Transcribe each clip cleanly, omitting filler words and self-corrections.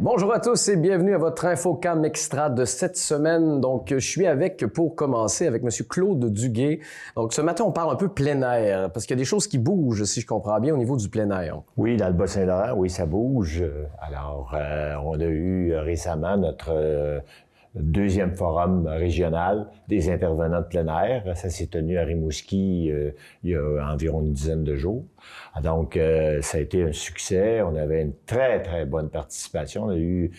Bonjour à tous et bienvenue à votre Infocam Extra de cette semaine. Donc, je suis pour commencer, avec M. Claude Duguay. Donc, ce matin, on parle un peu plein air, parce qu'il y a des choses qui bougent, si je comprends bien, au niveau du plein air. Oui, dans le Bas-Saint-Laurent, oui, ça bouge. Alors, on a eu récemment notre deuxième forum régional des intervenants de plein air. Ça s'est tenu à Rimouski il y a environ une dizaine de jours. Donc, ça a été un succès. On avait une très, très bonne participation. On a eu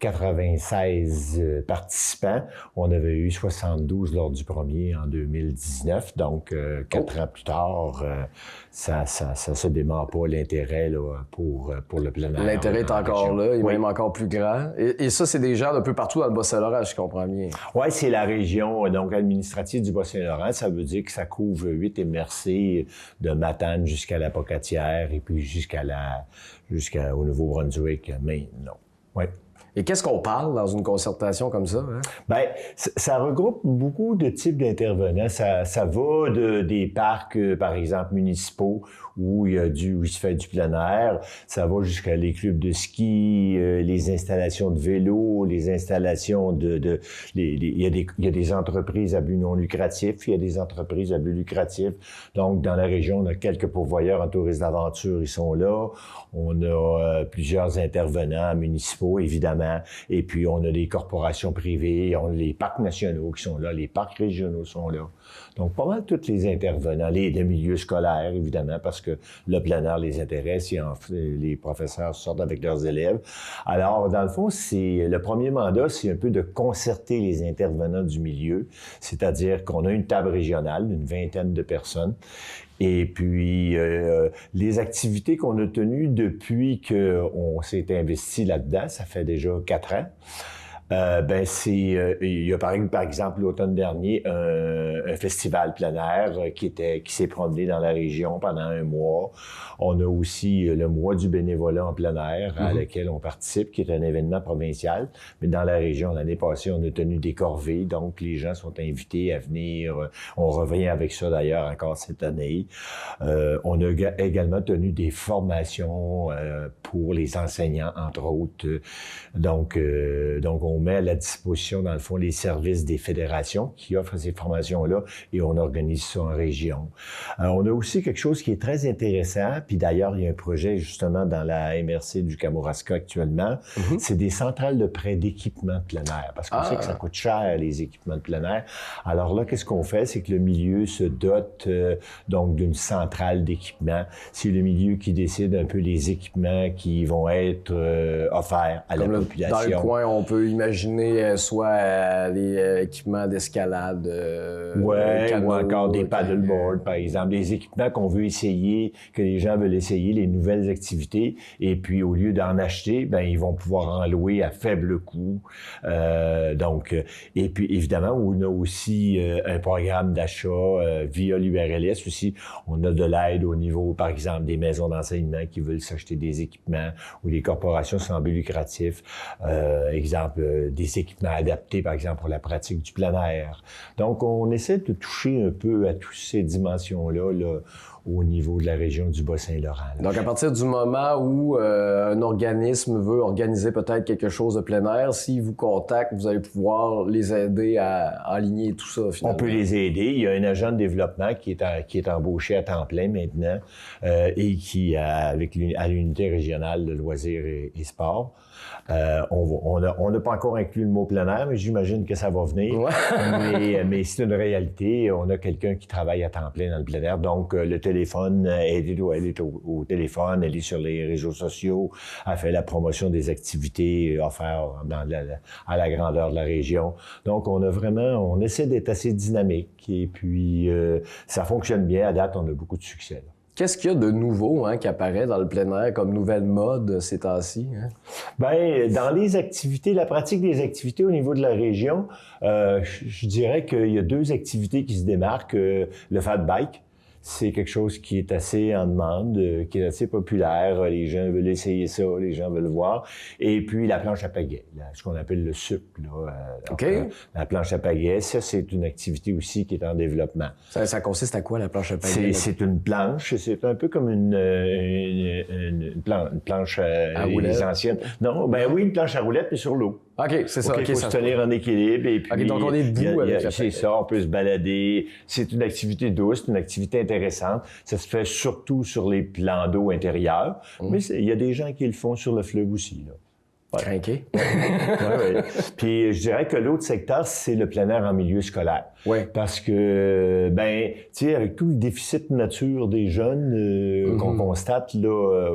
96 participants. On avait eu 72 lors du premier en 2019. Donc, 4 ans plus tard, ça se dément pas l'intérêt là, pour le plein air. L'intérêt est encore là, il est même encore plus grand. Et ça, c'est des gens d'un peu partout dans le Bas-Saint-Laurent, je comprends bien. Oui, c'est la région donc administrative du Bas-Saint-Laurent. Ça veut dire que ça couvre 8 MRC de Matane jusqu'à la Pocatière et puis jusqu'au Nouveau-Brunswick, mais non. Oui. Et qu'est-ce qu'on parle dans une concertation comme ça? Hein? Bien, ça regroupe beaucoup de types d'intervenants. Ça va des parcs, par exemple, municipaux, où il se fait du plein air. Ça va jusqu'à les clubs de ski, les installations de vélo, les installations il y a des entreprises à but non lucratif, il y a des entreprises à but lucratif. Donc, dans la région, on a quelques pourvoyeurs en tourisme d'aventure, ils sont là. On a plusieurs intervenants municipaux, évidemment. Et puis, on a des corporations privées, on a les parcs nationaux qui sont là, les parcs régionaux sont là. Donc, pas mal tous les intervenants, les milieux scolaires, évidemment, parce que le plein air les intéresse et les professeurs sortent avec leurs élèves. Alors, dans le fond, le premier mandat, c'est un peu de concerter les intervenants du milieu, c'est-à-dire qu'on a une table régionale d'une 20aine de personnes. Et puis, les activités qu'on a tenues depuis qu'on s'est investi là-dedans, ça fait déjà 4 ans. Il y a par exemple l'automne dernier un festival plein air qui s'est promené dans la région pendant un mois. On a aussi le mois du bénévolat en plein air à lequel on participe, qui est un événement provincial. Mais dans la région, l'année passée, on a tenu des corvées, donc les gens sont invités à venir. On revient avec ça d'ailleurs encore cette année. On a également tenu des formations pour les enseignants, entre autres. Donc on met à la disposition, dans le fond, les services des fédérations qui offrent ces formations-là et on organise ça en région. On a aussi quelque chose qui est très intéressant, puis d'ailleurs, il y a un projet justement dans la MRC du Kamouraska actuellement, c'est des centrales de prêt d'équipements de plein air, parce qu'on sait que ça coûte cher, les équipements de plein air. Alors là, qu'est-ce qu'on fait? C'est que le milieu se dote donc d'une centrale d'équipement. C'est le milieu qui décide un peu les équipements qui vont être offerts à la population. Dans le coin, on peut imaginer soit les équipements d'escalade, ou encore des paddleboards, par exemple, des équipements qu'on veut essayer, que les gens veulent essayer, les nouvelles activités, et puis au lieu d'en acheter, ben ils vont pouvoir en louer à faible coût. Et puis évidemment, on a aussi un programme d'achat via l'URLS aussi. On a de l'aide au niveau, par exemple, des maisons d'enseignement qui veulent s'acheter des équipements ou des corporations sans but lucratif. Exemple, des équipements adaptés, par exemple, pour la pratique du plein air. Donc, on essaie de toucher un peu à toutes ces dimensions-là, là, au niveau de la région du Bas-Saint-Laurent. Donc, à partir du moment où un organisme veut organiser peut-être quelque chose de plein air, s'ils vous contactent, vous allez pouvoir les aider à aligner tout ça, finalement. On peut les aider. Il y a un agent de développement qui est embauché à temps plein maintenant et qui, à l'unité régionale de loisirs et sports. On n'a pas encore inclus le mot plein air, mais j'imagine que ça va venir. Ouais. mais c'est une réalité. On a quelqu'un qui travaille à temps plein dans le plein air. Donc, le téléphone, elle est au téléphone, elle est sur les réseaux sociaux, elle fait la promotion des activités offertes à la grandeur de la région. Donc, on essaie d'être assez dynamique et puis ça fonctionne bien. À date, on a beaucoup de succès. Là. Qu'est-ce qu'il y a de nouveau qui apparaît dans le plein air comme nouvelle mode ces temps-ci? Hein? Bien, dans les activités, la pratique des activités au niveau de la région, je dirais qu'il y a 2 activités qui se démarquent. Le fat bike, c'est quelque chose qui est assez en demande, qui est assez populaire. Les gens veulent essayer ça, les gens veulent voir. Et puis, la planche à pagaie, ce qu'on appelle le SUP. OK. La planche à pagaie, ça, c'est une activité aussi qui est en développement. Ça consiste à quoi, la planche à pagaie? C'est une planche, c'est un peu comme une planche à roulettes. les anciennes. Non, ben oui, une planche à roulettes, mais sur l'eau. OK, c'est ça. Il faut se tenir en équilibre. Et puis, OK, donc on est debout avec la c'est ça, on peut se balader. C'est une activité douce, une activité intéressante. Ça se fait surtout sur les plans d'eau intérieurs, mais il y a des gens qui le font sur le fleuve aussi, là. Ouais. Crinqué. Ouais. Puis je dirais que l'autre secteur, c'est le plein air en milieu scolaire. Oui. Parce que, ben, tu sais, avec tout le déficit de nature des jeunes qu'on constate, là,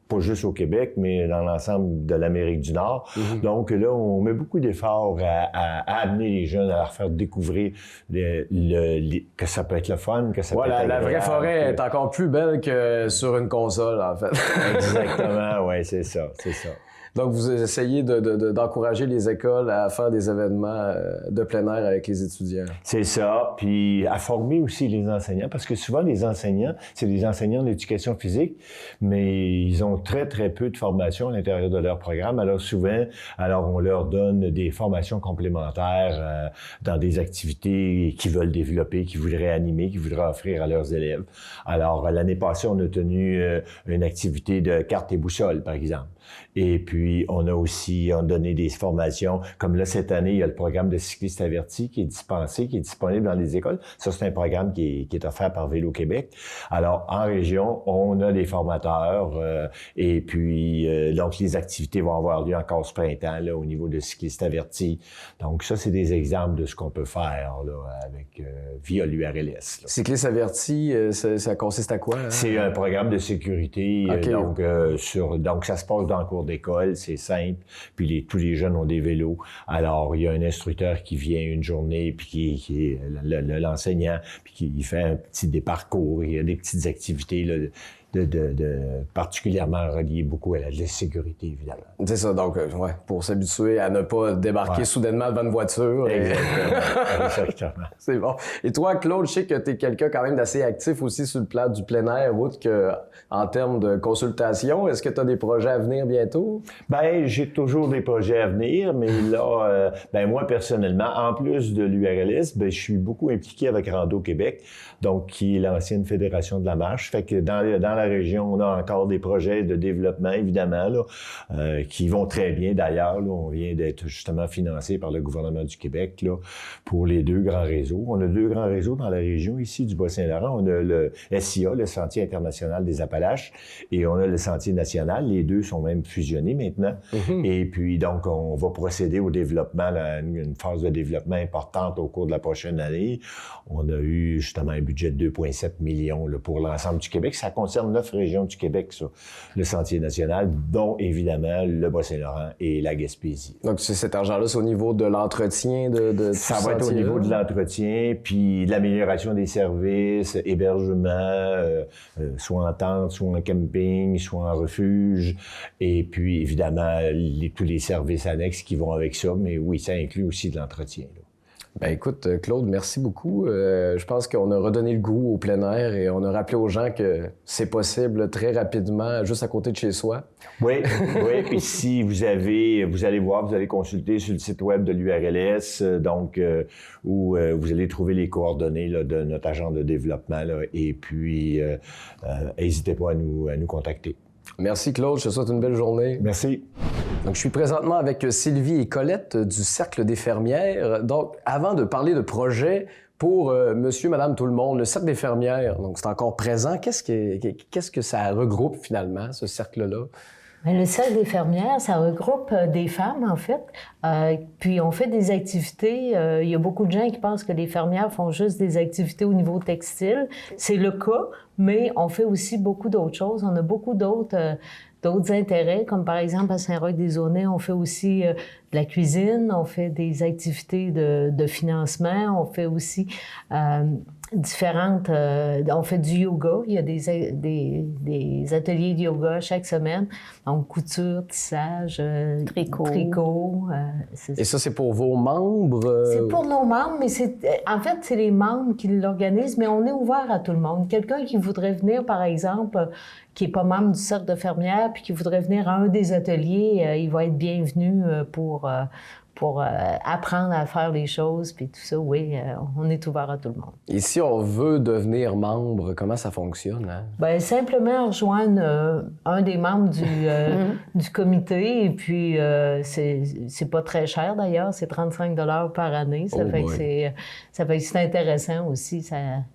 pas juste au Québec, mais dans l'ensemble de l'Amérique du Nord. Donc là, on met beaucoup d'efforts à amener les jeunes, à leur faire découvrir que ça peut être le fun, que ça peut être agréable. La vraie forêt est encore plus belle que sur une console, en fait. Exactement, oui, c'est ça. Donc, vous essayez d'encourager les écoles à faire des événements de plein air avec les étudiants. C'est ça. Puis à former aussi les enseignants, parce que souvent, les enseignants, c'est des enseignants d'éducation physique, mais ils ont très, très peu de formation à l'intérieur de leur programme. Alors souvent, on leur donne des formations complémentaires dans des activités qu'ils veulent développer, qu'ils voudraient animer, qu'ils voudraient offrir à leurs élèves. Alors, l'année passée, on a tenu une activité de cartes et boussoles, par exemple. Et puis, on a donné des formations. Comme là, cette année, il y a le programme de cyclistes avertis qui est dispensé, qui est disponible dans les écoles. Ça, c'est un programme qui est offert par Vélo Québec. Alors, en région, on a des formateurs et puis, donc, les activités vont avoir lieu encore ce printemps, là, au niveau de cyclistes avertis. Donc, ça, c'est des exemples de ce qu'on peut faire, là, avec, via l'URLS. Cyclistes avertis, ça consiste à quoi? Hein? C'est un programme de sécurité. Okay. Donc, ça se passe dans le cours d'école, c'est simple. Puis tous les jeunes ont des vélos. Alors, il y a un instructeur qui vient une journée, puis qui est l'enseignant, puis qui fait des parcours. Il y a des petites activités là, particulièrement reliées beaucoup à la sécurité, évidemment. C'est ça, donc, pour s'habituer à ne pas débarquer soudainement devant une voiture. Exactement. C'est bon. Et toi, Claude, je sais que tu es quelqu'un quand même d'assez actif aussi sur le plan du plein air, autre qu'en termes de consultation. Est-ce que tu as des projets à venir bientôt? Ben, j'ai toujours des projets à venir, mais là, moi, personnellement, en plus de l'URLS, je suis beaucoup impliqué avec Rando Québec, donc qui est l'ancienne Fédération de la marche. Fait que dans la région, on a encore des projets de développement, évidemment, là, qui vont très bien d'ailleurs. Là, on vient d'être justement financé par le gouvernement du Québec là, pour les 2 grands réseaux. On a 2 grands réseaux dans la région ici du Bas-Saint-Laurent. On a le SIA, le Sentier international des Appalaches, et on a le Sentier national. Les 2 sont même fusionnés maintenant. Et puis, donc, on va procéder au développement, une phase de développement importante au cours de la prochaine année. On a eu justement un budget de 2,7 millions là, pour l'ensemble du Québec. Ça concerne 9 régions du Québec, ça, le Sentier national, dont évidemment le Bas-Saint-Laurent et la Gaspésie. Donc, cet argent-là, c'est au niveau de l'entretien de ça va être au niveau de l'entretien, puis de l'amélioration des services, hébergement, soit en tente, soit en camping, soit en refuge, et puis évidemment tous les services annexes qui vont avec ça, mais oui, ça inclut aussi de l'entretien. Là. Ben écoute, Claude, merci beaucoup. Je pense qu'on a redonné le goût au plein air et on a rappelé aux gens que c'est possible très rapidement, juste à côté de chez soi. Oui. Puis si vous allez voir, vous allez consulter sur le site web de l'URLS, donc où vous allez trouver les coordonnées là, de notre agent de développement. Là, et puis, n'hésitez pas à nous contacter. Merci, Claude. Je te souhaite une belle journée. Merci. Donc, je suis présentement avec Sylvie et Colette du Cercle des fermières. Donc, avant de parler de projet pour monsieur, madame, tout le monde, le Cercle des fermières, donc c'est encore présent. Qu'est-ce que ça regroupe finalement, ce cercle-là? Bien, le Cercle des fermières, ça regroupe des femmes, en fait. Puis, on fait des activités. Il y a beaucoup de gens qui pensent que les fermières font juste des activités au niveau textile. C'est le cas, mais on fait aussi beaucoup d'autres choses. On a beaucoup d'autres intérêts, comme par exemple à Saint-Roch-des-Aulnay, on fait aussi de la cuisine, on fait des activités de financement, on fait aussi différentes... on fait du yoga. Il y a des ateliers de yoga chaque semaine. Donc, couture, tissage, tricot. Et ça, c'est pour vos membres? C'est pour nos membres, mais en fait, c'est les membres qui l'organisent, mais on est ouvert à tout le monde. Quelqu'un qui voudrait venir, par exemple, qui n'est pas membre du Cercle de fermières, puis qui voudrait venir à un des ateliers, il va être bienvenu pour apprendre à faire les choses, puis tout ça, oui, on est ouvert à tout le monde. Et si on veut devenir membre, comment ça fonctionne? Hein? Bien, simplement rejoindre un des membres du comité, et puis c'est pas très cher d'ailleurs, c'est 35 $ par année, ça fait que c'est intéressant aussi.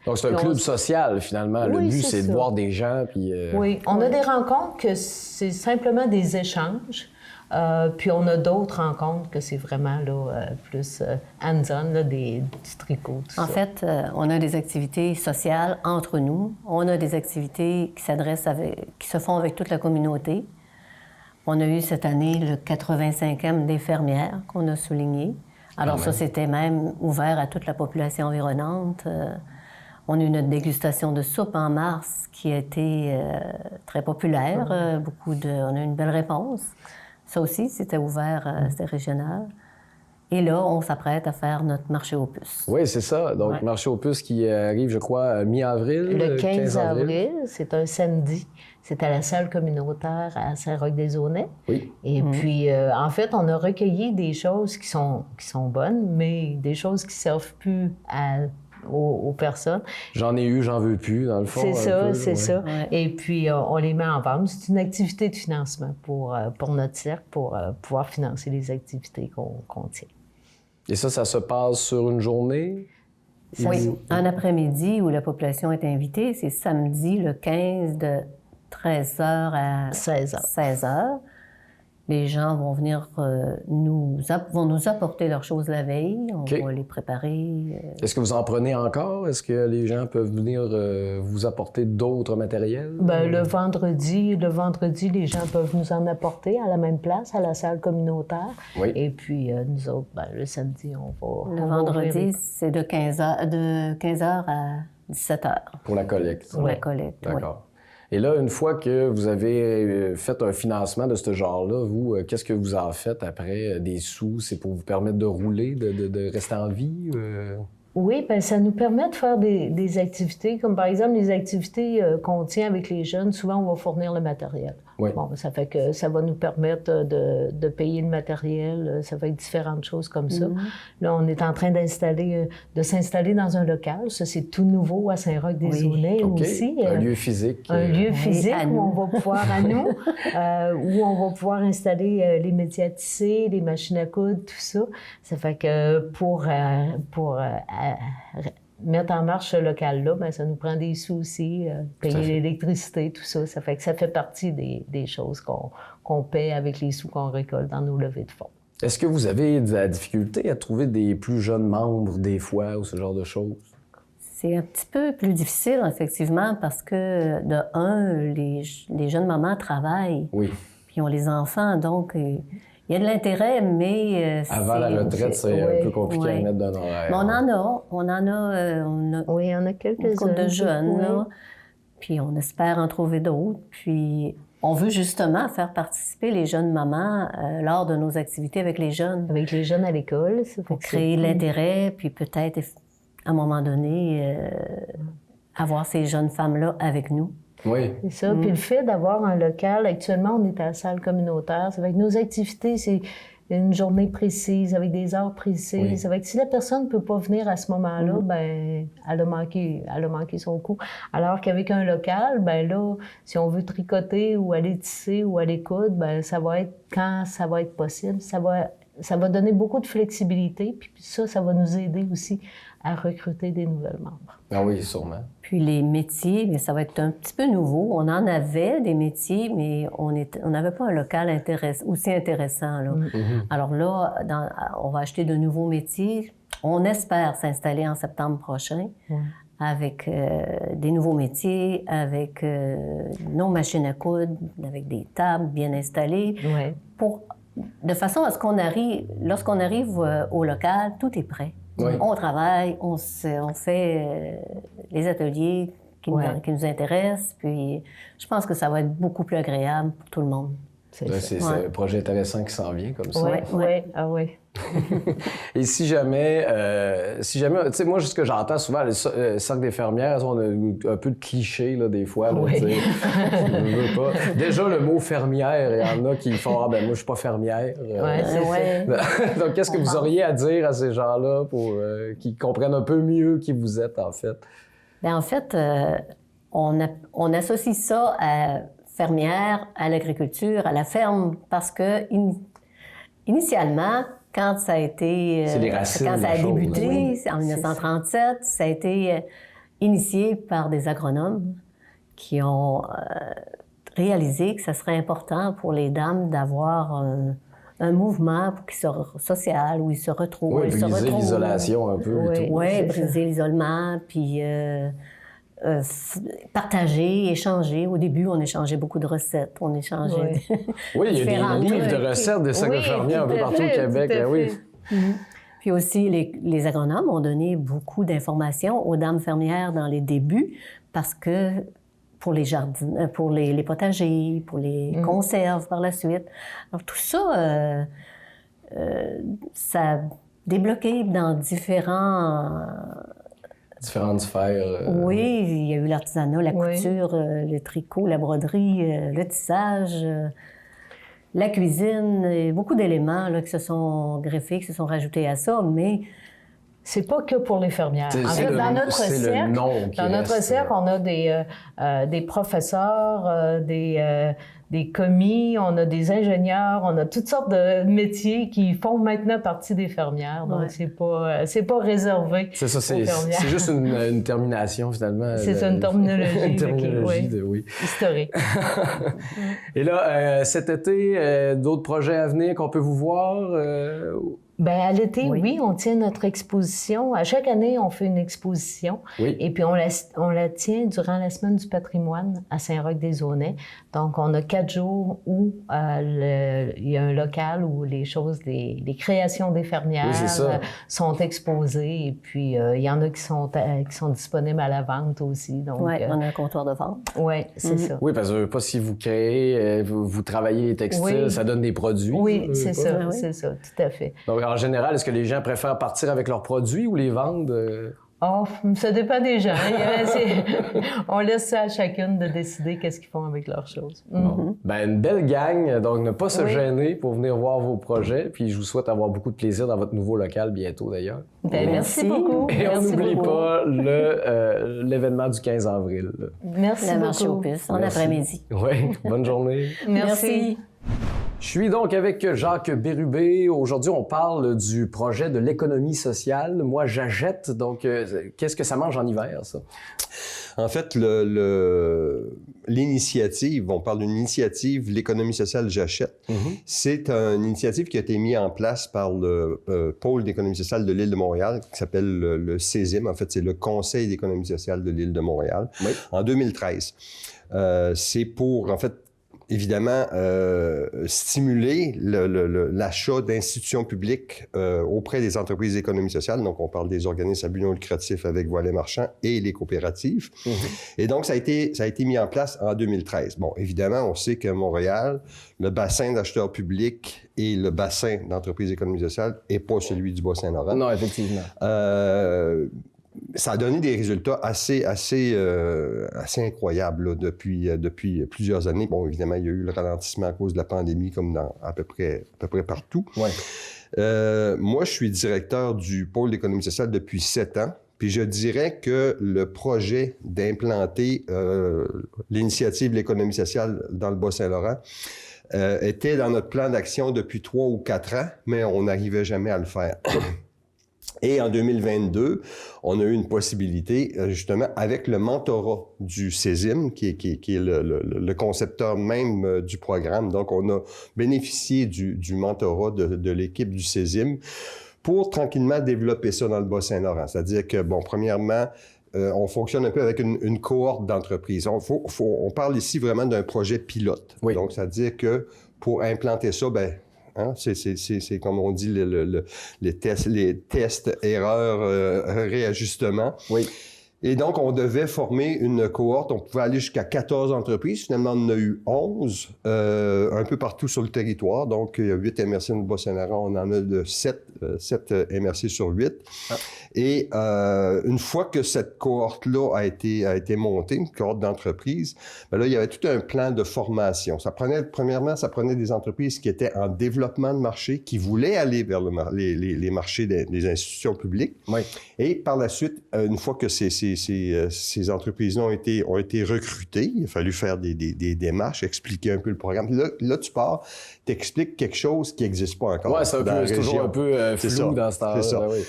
Donc c'est un club social finalement, le but c'est de voir des gens, puis... Oui, on a des rencontres que c'est simplement des échanges. Puis on a d'autres rencontres que c'est vraiment là, plus hands-on, là, du tricot, tout ça. En fait, on a des activités sociales entre nous. On a des activités qui se font avec toute la communauté. On a eu cette année le 85e des fermières qu'on a souligné. Alors ça, c'était même ouvert à toute la population environnante. On a eu notre dégustation de soupe en mars qui a été très populaire. On a eu une belle réponse. Ça aussi, c'était ouvert, c'était régional. Et là, on s'apprête à faire notre marché aux puces. Oui, c'est ça. Donc, marché aux puces qui arrive, je crois, mi-avril. Le 15 avril, c'est un samedi. C'est à la salle communautaire à Saint-Roch-des-Aunais. Oui. Et puis, en fait, on a recueilli des choses qui sont bonnes, mais des choses qui ne servent plus aux personnes. J'en ai eu, j'en veux plus, dans le fond. C'est ça. Ouais. Et puis, on les met en vente. C'est une activité de financement pour notre cercle, pour pouvoir financer les activités qu'on tient. Et ça se passe sur une journée? Oui, un après-midi où la population est invitée. C'est samedi, le 15, de 13h à 16h. Les gens vont venir nous apporter leurs choses la veille. On va les préparer. Est-ce que vous en prenez encore? Est-ce que les gens peuvent venir vous apporter d'autres matériels? Bien, le vendredi, les gens peuvent nous en apporter à la même place, à la salle communautaire. Oui. Et puis, nous autres, le samedi, on va... Le vendredi, c'est de 15h à 17h. Pour la collecte. Pour la collecte, D'accord. Et là, une fois que vous avez fait un financement de ce genre-là, vous, qu'est-ce que vous en faites après? Des sous, c'est pour vous permettre de rouler, de rester en vie? Oui, bien, ça nous permet de faire des activités, comme par exemple les activités qu'on tient avec les jeunes. Souvent, on va fournir le matériel. Oui. Bon, ça fait que ça va nous permettre de payer le matériel. Ça va être différentes choses comme ça. Là, on est en train de s'installer dans un local. Ça, c'est tout nouveau à Saint-Roch-des-Aunais aussi. Un lieu physique. Un lieu physique où on va pouvoir, où on va pouvoir installer les métiers à tisser, les machines à coudre, tout ça. Ça fait que pour mettre en marche ce local-là, bien, ça nous prend des sous aussi, payer l'électricité, tout ça. Ça fait que ça fait partie des choses qu'on paie avec les sous qu'on récolte dans nos levées de fonds. Est-ce que vous avez de la difficulté à trouver des plus jeunes membres des fois ou ce genre de choses? C'est un petit peu plus difficile, effectivement, parce que, de un, les jeunes mamans travaillent. Oui. Puis ils ont les enfants, donc... Il y a de l'intérêt, mais... Avant la retraite, c'est un peu compliqué à mettre d'un horaire. Mais on en a oui, on a quelques-uns de jeunes, là. Puis on espère en trouver d'autres. Puis on veut justement faire participer les jeunes mamans lors de nos activités avec les jeunes. Avec les jeunes à l'école. Pour créer l'intérêt, puis peut-être, à un moment donné, avoir ces jeunes femmes-là avec nous. Oui. C'est ça. Puis le fait d'avoir un local, actuellement, on est à la salle communautaire. Ça fait que nos activités, c'est une journée précise, avec des heures précises. Oui. Ça fait que si la personne ne peut pas venir à ce moment-là, ben elle a manqué son coup. Alors qu'avec un local, ben là, si on veut tricoter ou aller tisser ou aller coudre, ben ça va être quand ça va être possible. Ça va donner beaucoup de flexibilité. Puis ça va nous aider aussi à recruter des nouvelles membres. Ah oui, sûrement. Puis les métiers, bien, ça va être un petit peu nouveau. On en avait des métiers, mais on n'avait pas un local aussi intéressant. Là. Alors là, on va acheter de nouveaux métiers. On espère s'installer en septembre prochain avec des nouveaux métiers, avec nos machines à coudre, avec des tables bien installées, de façon à ce lorsqu'on arrive au local, tout est prêt. Oui. On travaille, on fait les ateliers qui nous intéressent, puis je pense que ça va être beaucoup plus agréable pour tout le monde. C'est un projet intéressant qui s'en vient comme ça. Oui. Et si jamais, tu sais, moi, ce que j'entends souvent, le cercle des fermières, on a un peu de cliché, là, des fois. Là, je veux pas. Déjà, le mot fermière, il y en a qui font « Ah, ben moi, je suis pas fermière. » Donc, qu'est-ce que vous auriez à dire à ces gens-là pour qu'ils comprennent un peu mieux qui vous êtes, en fait? Bien, en fait, on associe ça à fermière, à l'agriculture, à la ferme, parce que initialement, quand ça a été, quand ça a débuté en 1937, ça a été initié par des agronomes qui ont réalisé que ça serait important pour les dames d'avoir un mouvement pour qu'ils social, où ils se retrouvent. Oui, briser l'isolation un peu. Oui, briser l'isolement, puis partager, échanger. Au début, on échangeait beaucoup de recettes. On échangeait Oui, il y a des livres de recettes des cercles fermières un peu partout au Québec. Oui. Puis aussi, les agronomes ont donné beaucoup d'informations aux dames fermières dans les débuts parce que pour les jardins, pour les potagers, pour les conserves par la suite. Alors tout ça, ça a débloqué dans différentes sphères. Oui, il y a eu l'artisanat, la couture, le tricot, la broderie, le tissage, la cuisine, et beaucoup d'éléments là, qui se sont greffés, qui se sont rajoutés à ça, mais c'est pas que pour les fermières. En fait, dans notre cercle, on a des professeurs, des commis, on a des ingénieurs, on a toutes sortes de métiers qui font maintenant partie des fermières. Donc, c'est pas réservé aux fermières. C'est juste une termination, finalement. C'est une terminologie. Historique. Et là, cet été, d'autres projets à venir qu'on peut vous voir? Bien, à l'été, oui, on tient notre exposition. À chaque année, on fait une exposition. Oui. Et puis, on la tient durant la Semaine du patrimoine à Saint-Roch-des-Aunais. Donc, on a 4 jours où il y a un local où les créations des fermières sont exposées. Et puis, il y en a qui sont disponibles à la vente aussi. Oui, on a un comptoir de vente. Oui, c'est ça. Oui, parce que pas si vous créez, vous travaillez les textiles, ça donne des produits. Oui, c'est ça, tout à fait. Donc, en général, est-ce que les gens préfèrent partir avec leurs produits ou les vendre? Oh, ça dépend des gens. On laisse ça à chacune de décider qu'est-ce qu'ils font avec leurs choses. Bon. Ben, une belle gang, donc ne pas se gêner pour venir voir vos projets. Puis je vous souhaite avoir beaucoup de plaisir dans votre nouveau local bientôt d'ailleurs. Ben, merci beaucoup. Et on n'oublie pas l'événement du 15 avril. Merci beaucoup. La marche aux puces, en après-midi. Oui, bonne journée. Merci. Je suis donc avec Jacques Bérubé. Aujourd'hui, on parle du projet de l'économie sociale. Moi, j'achète. Donc, qu'est-ce que ça mange en hiver, ça? En fait, l'initiative, on parle d'une initiative, l'économie sociale J'achète. C'est une initiative qui a été mise en place par le pôle d'économie sociale de l'île de Montréal, qui s'appelle le CESIM. En fait, c'est le Conseil d'économie sociale de l'île de Montréal, en 2013. C'est pour, en fait, évidemment, stimuler l'achat d'institutions publiques auprès des entreprises d'économie sociale. Donc, on parle des organismes à but non lucratif avec volet marchand et les coopératives. Et donc, ça a été mis en place en 2013. Bon, évidemment, on sait qu'à Montréal, le bassin d'acheteurs publics et le bassin d'entreprises d'économie sociale n'est pas celui du Bas-Saint-Laurent. Non, effectivement. Ça a donné des résultats assez incroyables là, depuis plusieurs années. Bon, évidemment, il y a eu le ralentissement à cause de la pandémie, comme dans à peu près partout. Ouais. Moi, je suis directeur du pôle d'économie sociale depuis 7 ans. Puis je dirais que le projet d'implanter l'initiative de l'économie sociale dans le Bas-Saint-Laurent était dans notre plan d'action depuis 3 ou 4 ans, mais on n'arrivait jamais à le faire. Et en 2022, on a eu une possibilité, justement, avec le mentorat du CESIM, qui est le concepteur même du programme. Donc, on a bénéficié du mentorat de l'équipe du CESIM pour tranquillement développer ça dans le Bas-Saint-Laurent. C'est-à-dire que, bon, premièrement, on fonctionne un peu avec une cohorte d'entreprises. On parle ici vraiment d'un projet pilote. Oui. Donc, c'est-à-dire que pour implanter ça, Hein? C'est comme on dit, les tests, erreurs, réajustements. Oui. Et donc, on devait former une cohorte. On pouvait aller jusqu'à 14 entreprises. Finalement, on en a eu 11, un peu partout sur le territoire. Donc, il y a 8 MRC dans le Bas-Saint-Laurent. On en a de 7 MRC sur 8. Ah. Et une fois que cette cohorte-là a été montée, une cohorte d'entreprises, bien là, il y avait tout un plan de formation. Premièrement, ça prenait des entreprises qui étaient en développement de marché, qui voulaient aller vers les marchés des institutions publiques. Oui. Et par la suite, une fois que ces entreprises-là ont été recrutées, il a fallu faire des démarches, expliquer un peu le programme. Là tu pars, t'expliques quelque chose qui n'existe pas encore. Oui, c'est toujours un peu flou dans ce temps-là. C'est ça. Ben oui.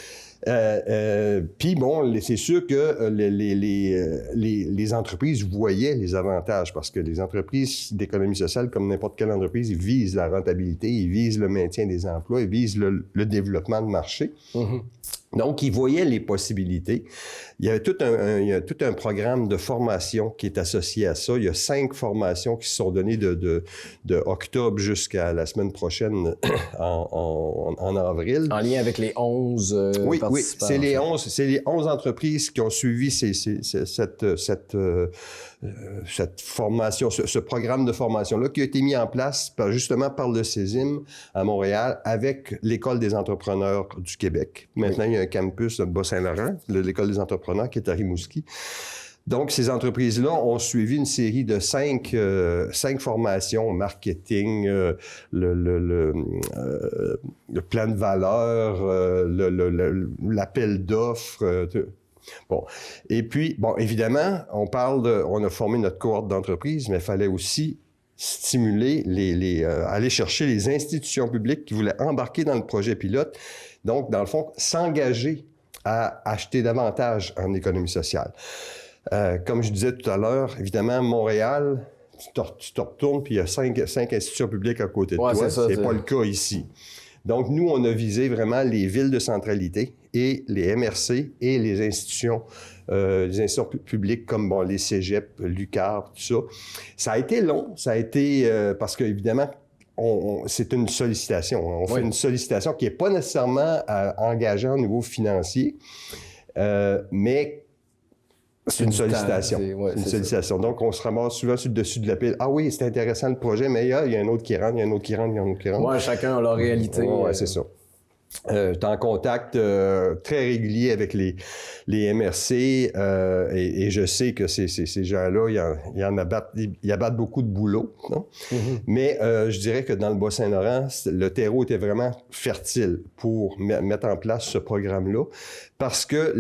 Puis bon, c'est sûr que les entreprises voyaient les avantages parce que les entreprises d'économie sociale, comme n'importe quelle entreprise, ils visent la rentabilité, ils visent le maintien des emplois, ils visent le développement de marché. Mm-hmm. Donc, ils voyaient les possibilités. Il y avait tout un programme de formation qui est associé à ça. Il y a 5 formations qui se sont données de octobre jusqu'à la semaine prochaine en avril. En lien avec les 11 oui, participants. Oui, c'est les 11 entreprises qui ont suivi cette formation, ce programme de formation-là qui a été mis en place justement par le CESIM à Montréal avec l'École des entrepreneurs du Québec. Maintenant, il y a un campus de Bas-Saint-Laurent, l'École des entrepreneurs qui est à Rimouski. Donc, ces entreprises-là ont suivi une série de 5 formations, marketing, le plan de valeur, l'appel d'offres. Bon. Et puis, bon, évidemment, on a formé notre cohorte d'entreprises, mais il fallait aussi stimuler aller chercher les institutions publiques qui voulaient embarquer dans le projet pilote. Donc, dans le fond, s'engager à acheter davantage en économie sociale. Comme je disais tout à l'heure, évidemment, Montréal, tu te retournes, puis il y a 5 institutions publiques à côté de toi. C'est pas le cas ici. Donc, nous, on a visé vraiment les villes de centralité et les MRC et les institutions publiques comme les cégeps, l'UQAR, tout ça. Ça a été long, parce qu'évidemment, c'est une sollicitation. On fait une sollicitation qui n'est pas nécessairement engageante au niveau financier, mais c'est une sollicitation. Sollicitation. Donc, on se ramasse souvent sur le dessus de la pile. Ah oui, c'est intéressant le projet, mais il y a un autre qui rentre, il y a un autre qui rentre, il y a un autre qui rentre. Oui, chacun a leur réalité. Oui, c'est ça. Tu es en contact très régulier avec les MRC et je sais que ces gens-là, ils abattent beaucoup de boulot. Non? Mm-hmm. Mais je dirais que dans le Bas-Saint-Laurent, le terreau était vraiment fertile pour mettre en place ce programme-là parce que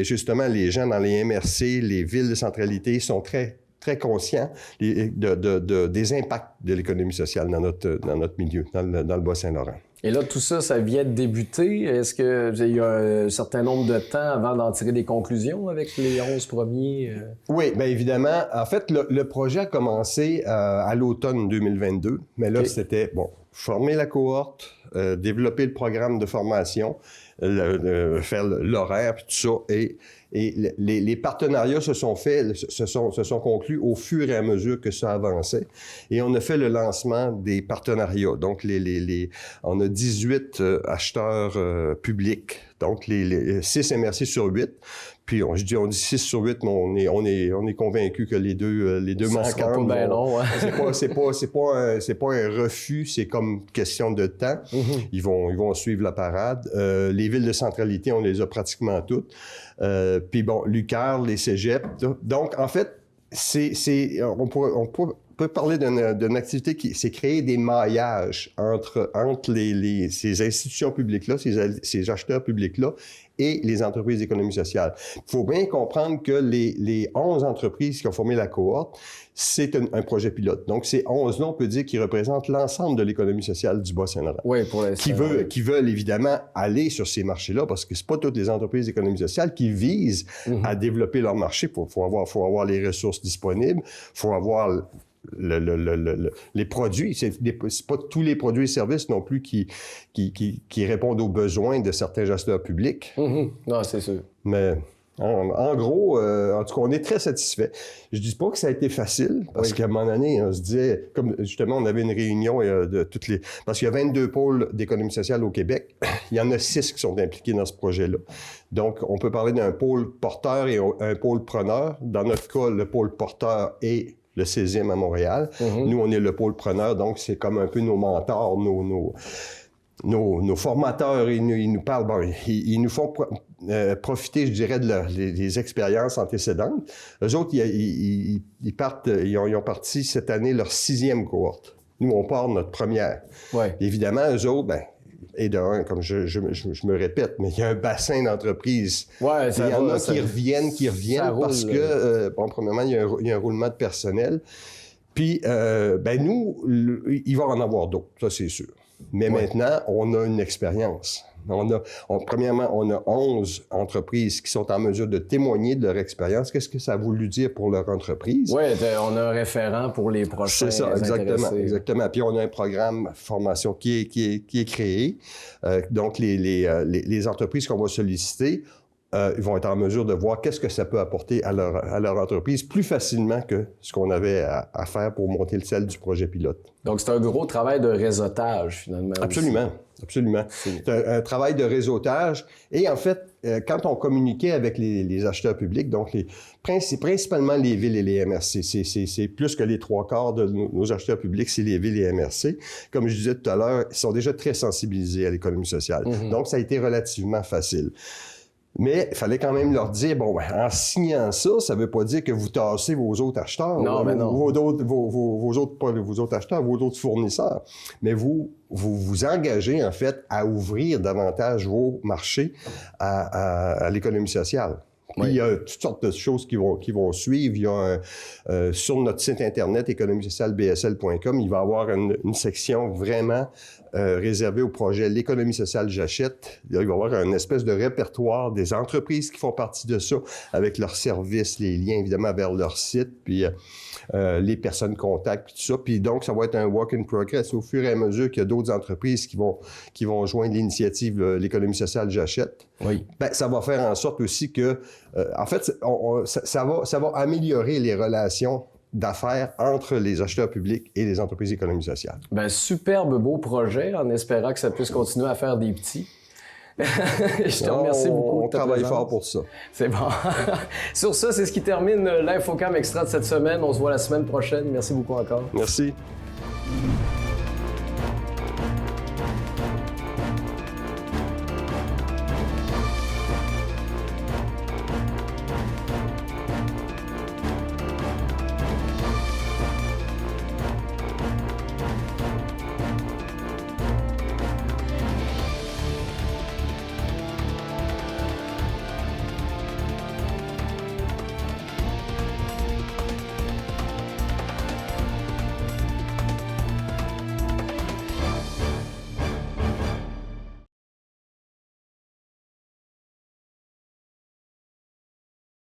justement, les gens dans les MRC, les villes de centralité sont très conscients des impacts de l'économie sociale dans notre milieu, dans le Bas-Saint-Laurent. Et là, tout ça, ça vient de débuter. Est-ce qu'il y a un certain nombre de temps avant d'en tirer des conclusions avec les 11 premiers? Oui, bien évidemment. En fait, le projet a commencé à l'automne 2022. Mais là, c'était, former la cohorte, développer le programme de formation, faire l'horaire, puis tout ça. Et les partenariats se sont conclus au fur et à mesure que ça avançait. Et on a fait le lancement des partenariats. Donc, on a 18 acheteurs publics, donc les 6 MRC sur 8. Puis on dit 6 sur 8, mais on est convaincu que les deux manquants. Ben non, ouais. C'est pas un refus, c'est comme question de temps. Mm-hmm. Ils vont suivre la parade. Les villes de centralité, on les a pratiquement toutes. Puis l'UQAR, les cégeps. Donc, en fait, on peut parler d'une activité qui s'est créer des maillages entre ces institutions publiques-là, ces acheteurs publics-là, et les entreprises d'économie sociale. Il faut bien comprendre que les 11 entreprises qui ont formé la cohorte, c'est un projet pilote. Donc, ces 11-là, on peut dire qu'ils représentent l'ensemble de l'économie sociale du Bas-Saint-Laurent. Oui, pour l'instant. Qui veulent évidemment aller sur ces marchés-là, parce que c'est pas toutes les entreprises d'économie sociale qui visent à développer leur marché. Faut avoir les ressources disponibles, faut avoir les produits. C'est pas tous les produits et services non plus qui répondent aux besoins de certains gesteurs publics. Mm-hmm. Non, c'est sûr. Mais En gros, en tout cas, on est très satisfait. Je dis pas que ça a été facile, parce qu'à un moment donné, on se disait, comme justement, on avait une réunion de toutes les... Parce qu'il y a 22 pôles d'économie sociale au Québec. Il y en a 6 qui sont impliqués dans ce projet-là. Donc, on peut parler d'un pôle porteur et un pôle preneur. Dans notre cas, le pôle porteur est le 16e à Montréal. Nous, on est le pôle preneur, donc c'est comme un peu nos mentors, nos formateurs, ils nous parlent, bon, ils nous font profiter, je dirais, des expériences antécédentes. Eux autres, ils ont parti cette année leur 6e cohorte. Nous, on part de notre première. Ouais. Évidemment, eux autres, et de un, comme je me répète, mais il y a un bassin d'entreprises. Ouais, il y en a qui reviennent parce que, premièrement, il y a un roulement de personnel. Puis, nous, il va en avoir d'autres, ça c'est sûr. Mais maintenant, on a une expérience. Premièrement, on a 11 entreprises qui sont en mesure de témoigner de leur expérience. Qu'est-ce que ça a voulu dire pour leur entreprise? Oui, on a un référent pour les prochains. C'est ça, exactement. Puis on a un programme formation qui est créé. Donc, les entreprises qu'on va solliciter, ils vont être en mesure de voir qu'est-ce que ça peut apporter à leur entreprise plus facilement que ce qu'on avait à faire pour monter le sel du projet pilote. Donc, c'est un gros travail de réseautage, finalement. Absolument. Absolument. C'est un travail de réseautage. Et en fait, quand on communiquait avec les acheteurs publics, donc c'est principalement les villes et les MRC. C'est plus que les 3/4 de nos acheteurs publics, c'est les villes et MRC. Comme je disais tout à l'heure, ils sont déjà très sensibilisés à l'économie sociale. Donc, ça a été relativement facile. Mais il fallait quand même leur dire, en signant ça, ça ne veut pas dire que vous tassez vos autres acheteurs, non. Vos autres acheteurs, vos autres fournisseurs. Mais vous engagez, en fait, à ouvrir davantage vos marchés à l'économie sociale. Puis, il y a toutes sortes de choses qui vont suivre. Il y a sur notre site Internet, économiesocialebsl.com, il va y avoir une section vraiment réservée au projet L'économie sociale j'achète. Il va y avoir une espèce de répertoire des entreprises qui font partie de ça, avec leurs services, les liens, évidemment, vers leur site, puis les personnes contacts, puis tout ça. Puis donc, ça va être un work in progress. Au fur et à mesure qu'il y a d'autres entreprises qui vont joindre l'initiative L'économie sociale j'achète, ça va faire en sorte aussi que, en fait, ça va améliorer les relations d'affaires entre les acheteurs publics et les entreprises d'économie sociale. Superbe beau projet, en espérant que ça puisse continuer à faire des petits. Je te remercie beaucoup. On travaille fort pour ça. C'est bon. Sur ça, c'est ce qui termine l'Infocam Extra de cette semaine. On se voit la semaine prochaine. Merci beaucoup encore. Merci.